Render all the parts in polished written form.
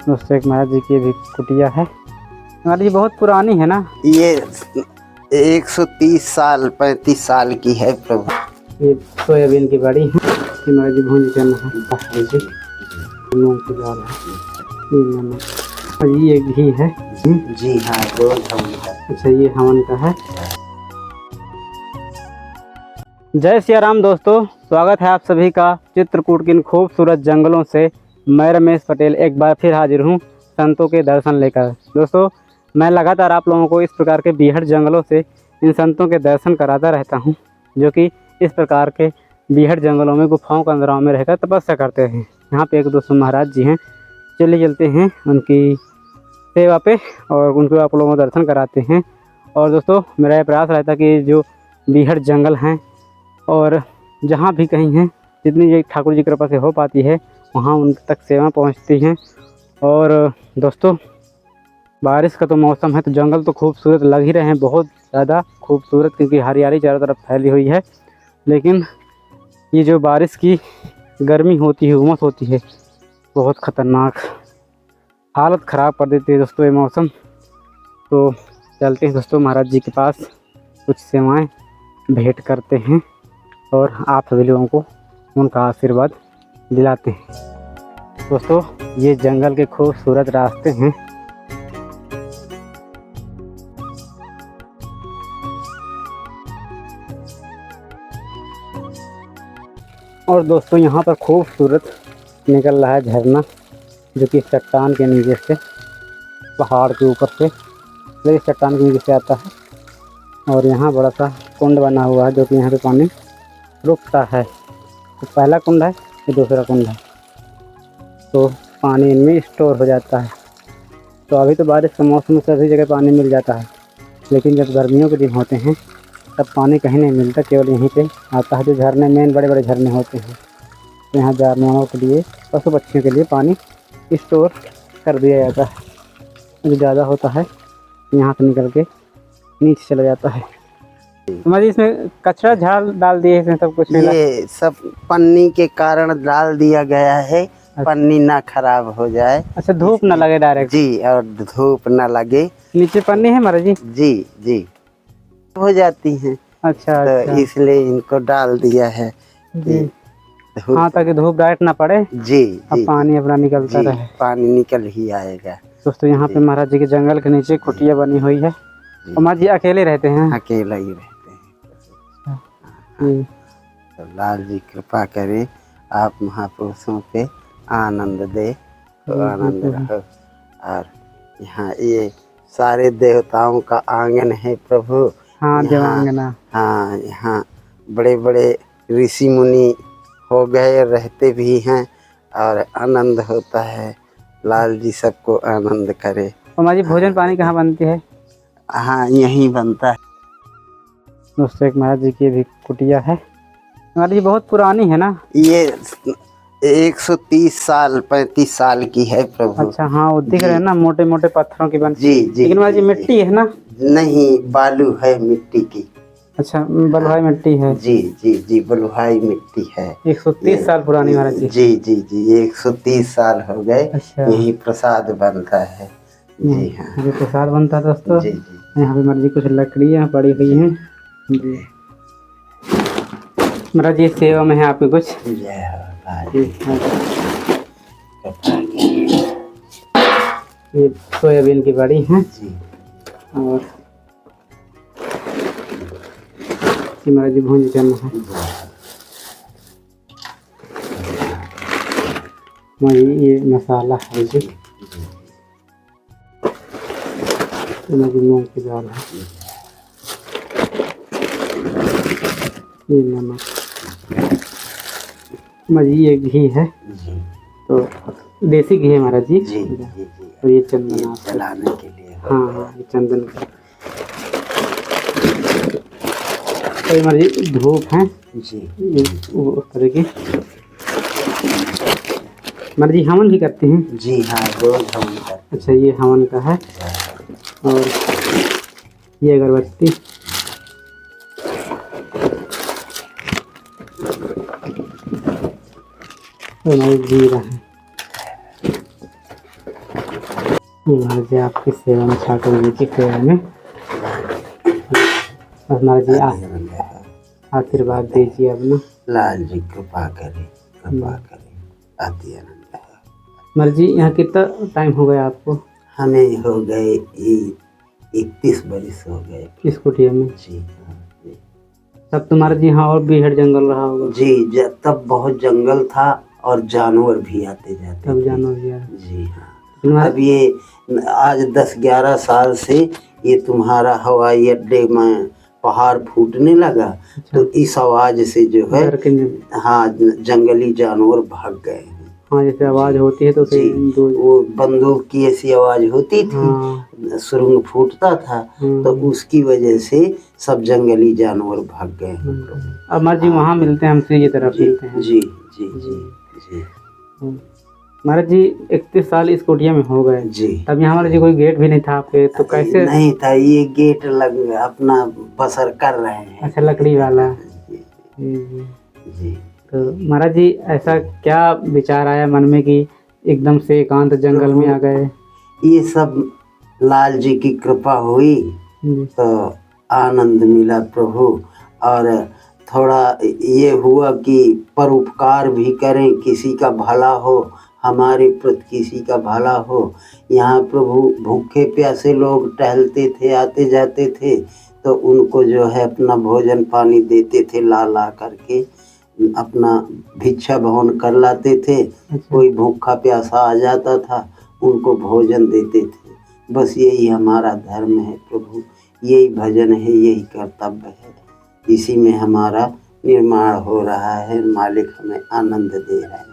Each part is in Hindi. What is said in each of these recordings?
दोस्तों एक महाराज जी की भी कुटिया है। महाराज जी बहुत पुरानी है ना? ये 130 साल 35 साल की है प्रभु। ये सोयाबीन की बड़ी है कि महाराज जी भूंज करना है जी, मूंग की दाल है, ये नमक और ये घी है। जी हाँ, रोज हम अच्छा ये हवन का है। जय सिया राम दोस्तों, स्वागत है आप सभी का चित्रकूट के इन खूबसूरत जंगलों से। मैं रमेश पटेल एक बार फिर हाजिर हूँ संतों के दर्शन लेकर। दोस्तों मैं लगातार आप लोगों को इस प्रकार के बीहड़ जंगलों से इन संतों के दर्शन कराता रहता हूँ, जो कि इस प्रकार के बीहड़ जंगलों में गुफाओं के अंदरों में रहकर तपस्या करते हैं। यहाँ पे एक दोस्तों महाराज जी हैं, चलिए चलते हैं उनकी सेवा पे और उनको आप लोगों को दर्शन कराते हैं। और दोस्तों मेरा यह प्रयास रहता है कि जो बीहड़ जंगल हैं और जहाँ भी कहीं हैं, जितनी ये ठाकुर जी की कृपा से हो पाती है वहाँ उन तक सेवा पहुँचती हैं। और दोस्तों बारिश का तो मौसम है तो जंगल तो खूबसूरत लग ही रहे हैं, बहुत ज़्यादा खूबसूरत, क्योंकि हरियाली चारों तरफ फैली हुई है। लेकिन ये जो बारिश की गर्मी होती है, उमस होती है, बहुत ख़तरनाक हालत ख़राब कर देती है दोस्तों ये मौसम। तो चलते हैं दोस्तों महाराज जी के पास, कुछ सेवाएं भेंट करते हैं और आप सभी लोगों को उनका आशीर्वाद दिलाते हैं। दोस्तों ये जंगल के खूबसूरत रास्ते हैं। और दोस्तों यहाँ पर खूबसूरत निकल रहा है झरना, जो कि चट्टान के नीचे से, पहाड़ के ऊपर से, ये चट्टान के नीचे से आता है। और यहाँ बड़ा सा कुंड बना हुआ है, जो कि यहाँ पे पानी रुकता है। तो पहला कुंड है, ये दूसरा कुंड है, तो पानी इनमें स्टोर हो जाता है। तो अभी तो बारिश का मौसम में सभी जगह पानी मिल जाता है, लेकिन जब गर्मियों के दिन होते हैं तब पानी कहीं नहीं मिलता, केवल यहीं पे आता है। जो झरने मेन बड़े बड़े झरने होते हैं, तो यहाँ जानवरों के लिए, पशु पक्षियों के लिए पानी स्टोर कर दिया जाता है। जो ज़्यादा होता है यहाँ से निकल के नीचे चला जाता है। हमारी इसमें कचरा झाड़ डाल दिए, इसमें सब कुछ ये सब पन्नी के कारण डाल दिया गया है, पन्नी ना खराब हो जाए। अच्छा धूप ना लगे डायरेक्ट? जी, और धूप ना लगे। नीचे पन्नी है महाराज जी? जी जी हो जाती हैं। अच्छा, तो अच्छा। इसलिए इनको डाल दिया है जी। हाँ, ताकि धूप डायरेक्ट ना पड़े। जी अब पानी अपना निकलता रहे। पानी निकल ही आएगा। दोस्तों यहाँ पे महाराज जी के जंगल के नीचे कुटिया बनी हुई है। और महाराज जी अकेले रहते हैं? अकेला ही रहते हैं। तो लाल जी कृपा करे, आप महापुरुषों पे आनंद दे, तो आनंद रहो। और यहाँ ये सारे देवताओं का आंगन है प्रभु। हाँ, देवांगना। हाँ, यहाँ बड़े बड़े ऋषि मुनि हो गए, रहते भी हैं और आनंद होता है। लाल जी सबको आनंद करे। और महाराज जी भोजन पानी कहाँ बनती है? हाँ, यहीं बनता है। दोस्तों एक महाराज जी की भी कुटिया है। महाराज जी बहुत पुरानी है ना? ये 130 साल 35 साल की है प्रभु। अच्छा हाँ, वो दिख रहे हैं ना, मोटे मोटे पत्थरों की बनी। जी जी। लेकिन महाराज जी मिट्टी है ना? नहीं, बालू है मिट्टी की। अच्छा, बलुआई मिट्टी है। जी जी जी, बलुआई मिट्टी है। 130 साल पुरानी महाराज जी? जी जी जी, 130 साल हो गए। अच्छा। यही प्रसाद बनता है। जी हाँ, ये प्रसाद बनता है दोस्तों। जी जी। यहाँ पे महाराज जी कुछ लकड़ियाँ पड़ी हुई हैं। जी महाराज जी सेवा में है आपके कुछ? जय हो लाल। ये सोयाबीन की बड़ी है। जी। और महाराज जी भूंज करना है। ये मसाला है जी, मूंग की दाल है, ये नमक, ये घी है, तो देसी घी है महाराज जी। जी जी जी। और ये चंदन जलाने के लिए। हाँ हाँ, ये चंदन का। और महाराज जी धूप है जी, ये उस तरह की। महाराज जी हवन भी करते हैं? जी हाँ, रोज हवन करते हैं। अच्छा ये हवन का है। और ये अगरबत्ती, और जीरा है। महाराज जी आपकी सेवा में ठाकुर जी की सेवा में महाराज जी आशीर्वाद दीजिए अपना। लाल जी कृपा करे आदि आनंद है। महाराज जी यहाँ कितना टाइम हो गया आपको? हमें हो गए 31 बरिस हो गए इस कुटिया में। जी हाँ जी। तब तो महाराज जी यहाँ और भी जंगल रहा होगा। जी तब बहुत जंगल था और जानवर भी आते जाते तब थे। जानवर भी जी हाँ। अब ये आज 10-11 साल से ये तुम्हारा हवाई अड्डे में पहाड़ फूटने लगा। तो इस आवाज से जो है हाँ जंगली जानवर भाग गए हैं। हाँ जैसे आवाज होती है तो वो बंदूक की ऐसी आवाज होती थी। हाँ। सुरंग फूटता था तो उसकी वजह से सब जंगली जानवर भाग गए हैं। अब महाराज जी वहाँ मिलते हैं हमसे, ये तरफ मिलते हैं। जी जी जी जी। महाराज जी 31 साल इस कुटिया में हो गए जी। तब यहाँ महाराज जी कोई गेट भी नहीं था आपके, तो कैसे? नहीं था, ये गेट लग अपना बसर कर रहे हैं। अच्छा लकड़ी वाला। जी। तो महाराज जी ऐसा क्या विचार आया मन में कि एकदम से एकांत जंगल में आ गए? ये सब लाल जी की कृपा हुई तो आनंद मिला प्रभु। और थोड़ा ये हुआ कि परोपकार भी करें, किसी का भला हो, हमारे प्रति किसी का भला हो। यहाँ प्रभु भूखे प्यासे लोग टहलते थे, आते जाते थे, तो उनको जो है अपना भोजन पानी देते थे, ला करके अपना भिक्षा भवन कर लाते थे। कोई भूखा प्यासा आ जाता था, उनको भोजन देते थे। बस यही हमारा धर्म है प्रभु, यही भजन है, यही कर्तव्य है। इसी में हमारा निर्माण हो रहा है। मालिक हमें आनंद दे रहे हैं।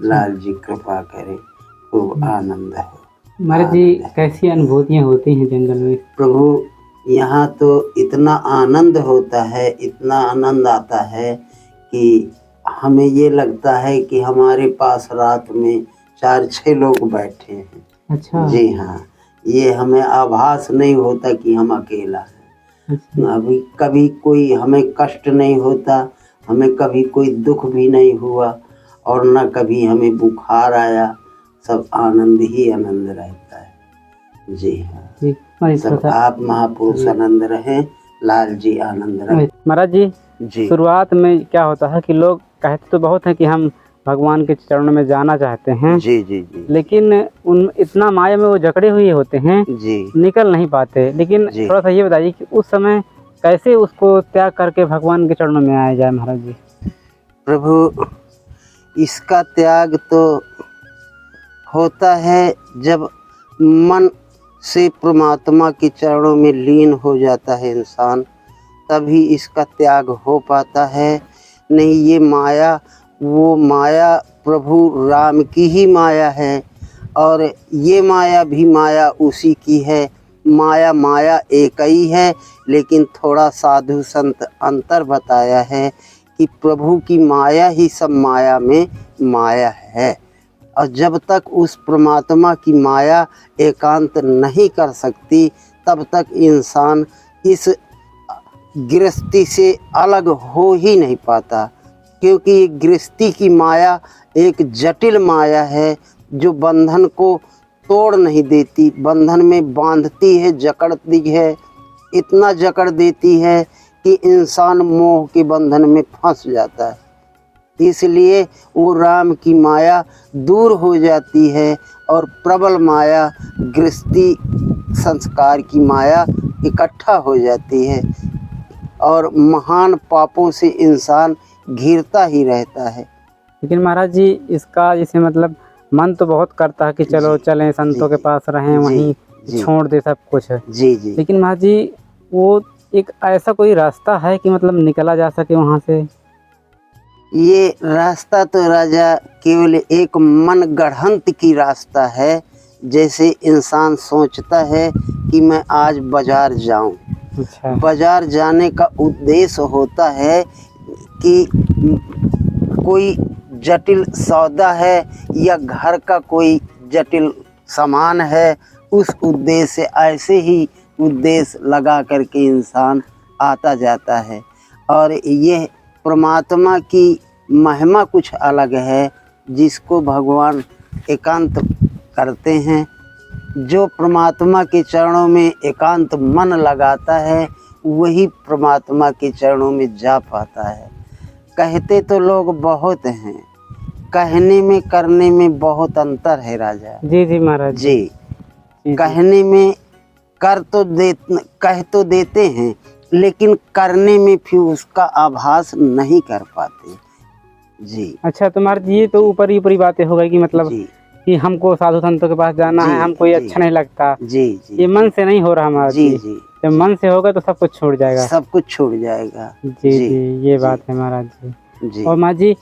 लाल जी कृपा करें, खूब आनंद हो। महाराज जी कैसी अनुभूतियाँ होती हैं जंगल में? प्रभु यहाँ तो इतना आनंद होता है, इतना आनंद आता है कि हमें ये लगता है कि हमारे पास रात में 4-6 लोग बैठे हैं। अच्छा। जी हाँ, ये हमें आभास नहीं होता कि हम अकेला हैं। अच्छा। अभी कभी कोई हमें कष्ट नहीं होता, हमें कभी कोई दुख भी नहीं हुआ और न कभी हमें बुखार आया। सब आनंद ही आनंद रहता है। जी हाँ। सब आप महापुरुष आनंद रहें, लाल जी आनंद रहें। महाराज जी शुरुआत में क्या होता है कि लोग कहते तो बहुत हैं कि हम भगवान के चरणों में जाना चाहते हैं। जी जी जी। लेकिन उन इतना माया में वो जकड़े हुए होते हैं जी, निकल नहीं पाते। लेकिन थोड़ा सा ये बताइए कि उस समय कैसे उसको त्याग करके भगवान के चरणों में आया जाए? महाराज जी प्रभु इसका त्याग तो होता है जब मन से परमात्मा के चरणों में लीन हो जाता है इंसान, तभी इसका त्याग हो पाता है। नहीं ये माया, वो माया प्रभु राम की ही माया है और ये माया भी माया उसी की है। माया एक ही है, लेकिन थोड़ा साधु संत अंतर बताया है कि प्रभु की माया ही सब माया में माया है। और जब तक उस परमात्मा की माया एकांत नहीं कर सकती, तब तक इंसान इस गृहस्थी से अलग हो ही नहीं पाता। क्योंकि गृहस्थी की माया एक जटिल माया है जो बंधन को तोड़ नहीं देती, बंधन में बांधती है, जकड़ती है, इतना जकड़ देती है कि इंसान मोह के बंधन में फंस जाता है। इसलिए वो राम की माया दूर हो जाती है और प्रबल माया गृहस्थी संस्कार की माया इकट्ठा हो जाती है और महान पापों से इंसान घिरता ही रहता है। लेकिन महाराज जी इसका जैसे मतलब मन तो बहुत करता है कि चलो चलें संतों के पास रहें, वहीं छोड़ दे सब कुछ। जी जी। लेकिन महाराज जी वो एक ऐसा कोई रास्ता है कि मतलब निकला जा सके वहाँ से? ये रास्ता तो राजा केवल एक मन गढ़ंत की रास्ता है। जैसे इंसान सोचता है कि मैं आज बाजार जाऊं। अच्छा। बाजार जाने का उद्देश्य होता है कि कोई जटिल सौदा है या घर का कोई जटिल सामान है, उस उद्देश्य से ऐसे ही उद्देश्य लगा करके इंसान आता जाता है। और ये परमात्मा की महिमा कुछ अलग है, जिसको भगवान एकांत करते हैं जो परमात्मा के चरणों में एकांत मन लगाता है वही परमात्मा के चरणों में जा पाता है। कहते तो लोग बहुत हैं, कहने में करने में बहुत अंतर है राजा। जी जी महाराज जी, जी। कहने में कह तो देते हैं, लेकिन करने में फिर उसका आभास नहीं कर पाते। जी। अच्छा, तो महाराज ये तो ऊपरी ऊपरी बातें हो गई कि मतलब जी कि हमको साधु संतों के पास जाना जी, है, हमको ये जी। अच्छा नहीं लगता, जी जी ये मन से नहीं हो रहा महाराज जी जी। जी, जब मन से होगा तो सब कुछ छूट जाएगा। सब कुछ छूट जाएगा। जी जी, जी, ये जी। बात है महाराज जी। जी और महाराज जी,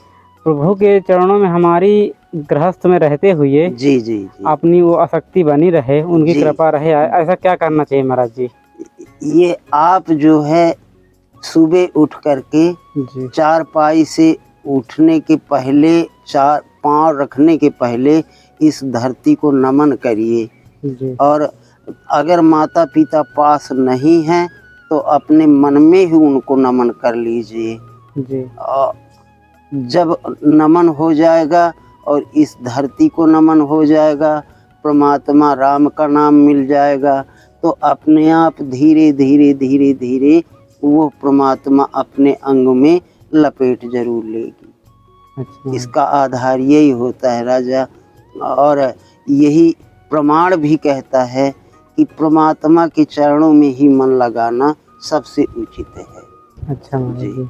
प्रभु के चरणों में हमारी गृहस्थ में रहते हुए जी जी जी, अपनी वो आसक्ति बनी रहे, उनकी जी। कृपा रहे, ऐसा क्या करना चाहिए महाराज जी? ये आप जो है सुबह उठ करके जी चारपाई से उठने के पहले, चार पांव रखने के पहले इस धरती को नमन करिए। जी और अगर माता पिता पास नहीं हैं तो अपने मन में ही उनको नमन कर लीजिए। जी और जब नमन हो जाएगा और इस धरती को नमन हो जाएगा, परमात्मा राम का नाम मिल जाएगा, तो अपने आप धीरे धीरे धीरे धीरे वो परमात्मा अपने अंग में लपेट जरूर लेगी। अच्छा इसका आधार यही होता है राजा। और यही प्रमाण भी कहता है कि परमात्मा के चरणों में ही मन लगाना सबसे उचित है। अच्छा महाराज जी। जी।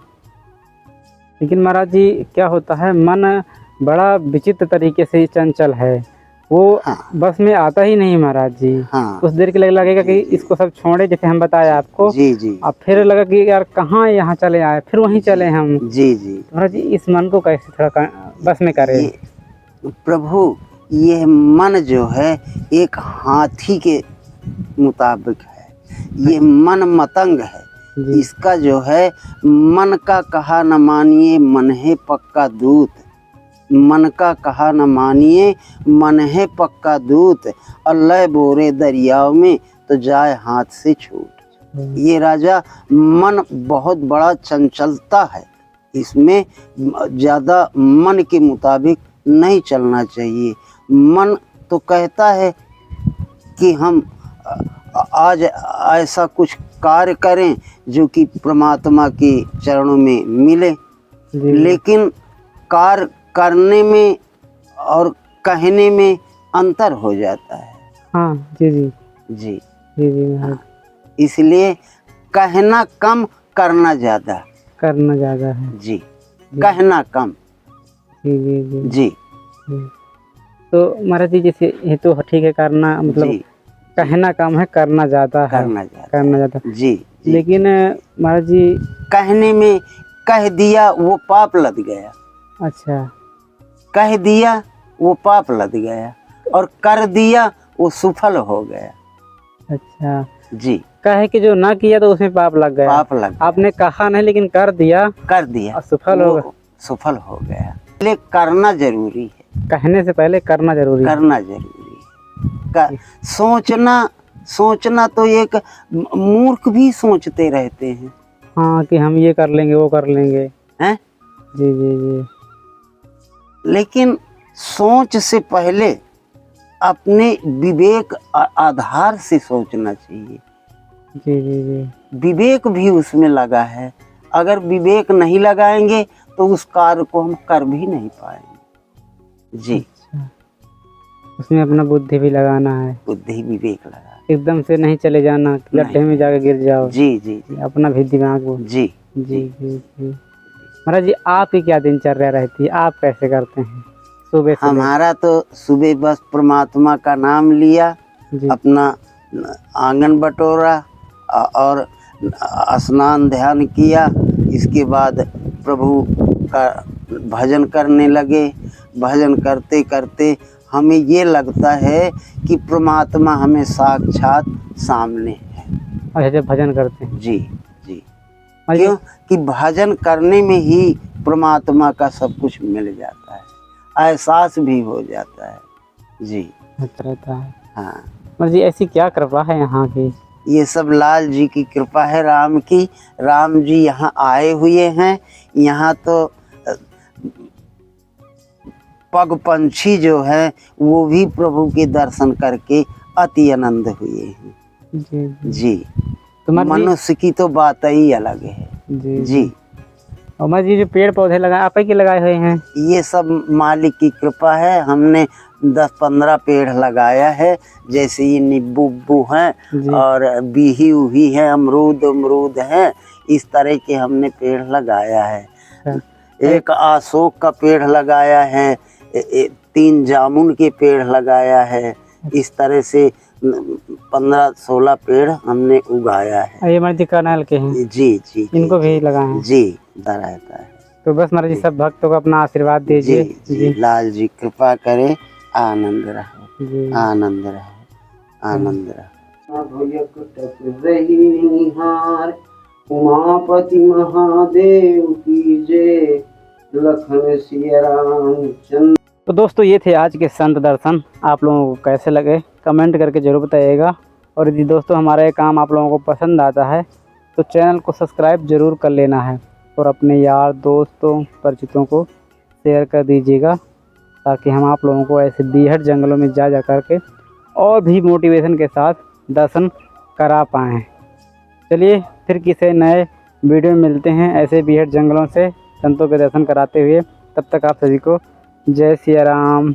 लेकिन महाराज जी क्या होता है, मन बड़ा विचित्र तरीके से चंचल है, वो हाँ। बस में आता ही नहीं महाराज जी। हाँ कुछ देर के लिए लगेगा कि इसको सब छोड़े, जैसे हम बताए आपको, जी जी अब फिर लगा कि यार कहाँ यहाँ चले आए, फिर वहीं चले हम। जी जी। महाराज जी, इस मन को कैसे थोड़ा बस में करें? ये प्रभु, ये मन जो है एक हाथी के मुताबिक है, ये मन मतंग है। जी इसका जो है मन का कहा न मानिए, मन है पक्का दूत। मन का कहा न मानिए, मन है पक्का दूत। और लय बोरे दरियाव में तो जाए हाथ से छूट। ये राजा मन बहुत बड़ा चंचलता है, इसमें ज़्यादा मन के मुताबिक नहीं चलना चाहिए। मन तो कहता है कि हम आज ऐसा कुछ कार्य करें जो कि परमात्मा के चरणों में मिले, जी लेकिन कार्य करने में और कहने में अंतर हो जाता है। हाँ जी जी जी जी जी महाराज, इसलिए कहना कम, करना ज़्यादा। करना ज़्यादा है। जी, कहना कम। जी जी जी जी जी। तो महाराज जी, जैसे ये तो ठीक है, करना मतलब जी, कहना कम है, करना ज़्यादा है, करना ज़्यादा। करना ज़्यादा। जी जी। लेकिन महाराज जी, कहने में कह दिया वो पाप लद गया, अच्छा कह दिया वो पाप लद गया, और कर दिया वो सुफल हो गया। अच्छा, जी, कहे कि जो ना किया तो उसमें पाप लग गया। पाप लग गया। आपने कहा नहीं लेकिन कर दिया, कर दिया और सफल हो गया। वो सफल हो गया। इसलिए करना जरूरी है, कहने से पहले करना जरूरी है। करना जरूरी है। सोचना तो एक मूर्ख भी सोचते रहते हैं। हाँ, कि हम ये कर लेंगे, वो कर लेंगे। हैं? जी जी जी लेकिन सोच से पहले अपने विवेक आधार से सोचना चाहिए। जी जी जी विवेक भी उसमें लगा है। अगर विवेक नहीं लगाएंगे तो उस कार्य को हम कर भी नहीं पाएंगे। जी, अच्छा, उसमें अपना बुद्धि भी लगाना है, बुद्धि विवेक लगा। एकदम से नहीं चले जाना, गड्ढे में जाके गिर जाओ। जी जी अपना भी दिमाग वो। जी जी जी जी। महाराज जी, आपकी क्या दिनचर्या रहती है, आप कैसे करते हैं सुबह से? हमारा तो सुबह बस परमात्मा का नाम लिया, जी अपना आंगन बटोरा और स्नान ध्यान किया। इसके बाद प्रभु का भजन करने लगे। भजन करते करते हमें ये लगता है कि परमात्मा हमें साक्षात सामने है। अच्छा, जब भजन करते हैं। जी जी। महाराज क्यों कि भजन करने में ही परमात्मा का सब कुछ मिल जाता है, एहसास भी हो जाता है। जी अच्छा रहता है। हाँ, महाराज जी, ऐसी क्या कृपा है यहाँ की? ये सब लाल जी की कृपा है, राम की। राम जी यहाँ आए हुए हैं। यहाँ तो पग पंछी जो है वो भी प्रभु के दर्शन करके अति आनंद हुए हैं। जी जी, तो उमर जी, मनुष्य की तो बात ही अलग है। जी जी, उमर जी, जो पेड़ पौधे लगाए आप ही के लगाए हुए हैं? ये सब मालिक की कृपा है। हमने 10-15 पेड़ लगाया है, जैसे ये नींबू उब्बू हैं जी। और बीही उही है, अमरूद हैं, इस तरह के हमने पेड़ लगाया है। अच्छा। एक अशोक का पेड़ लगाया है, 3 जामुन के पेड़ लगाया है। इस तरह से 15-16 पेड़ हमने उगाया है। ये उमर जी कनाल के हैं, जी जी, इनको भी लगाए हैं। जी रहता है। तो बस उमर जी सब भक्तों को अपना आशीर्वाद जी दीजिए। जी, लाल जी कृपा करे, आनंद रहो, जी आनंद रहो, आनंद रहो। भैया कटक रही निहार, उमापति महादेव की जय, लखन सिया रामचंद्र। तो दोस्तों ये थे आज के संत दर्शन। आप लोगों को कैसे लगे कमेंट करके ज़रूर बताइएगा। और यदि दोस्तों हमारा ये काम आप लोगों को पसंद आता है तो चैनल को सब्सक्राइब ज़रूर कर लेना है और अपने यार दोस्तों परिचितों को शेयर कर दीजिएगा, ताकि हम आप लोगों को ऐसे बीहड़ जंगलों में जा कर के और भी मोटिवेशन के साथ दर्शन करा पाएँ। चलिए फिर किसी नए वीडियो में मिलते हैं ऐसे बीहड़ जंगलों से संतों के दर्शन कराते हुए। तब तक आप सभी को जय सिया राम।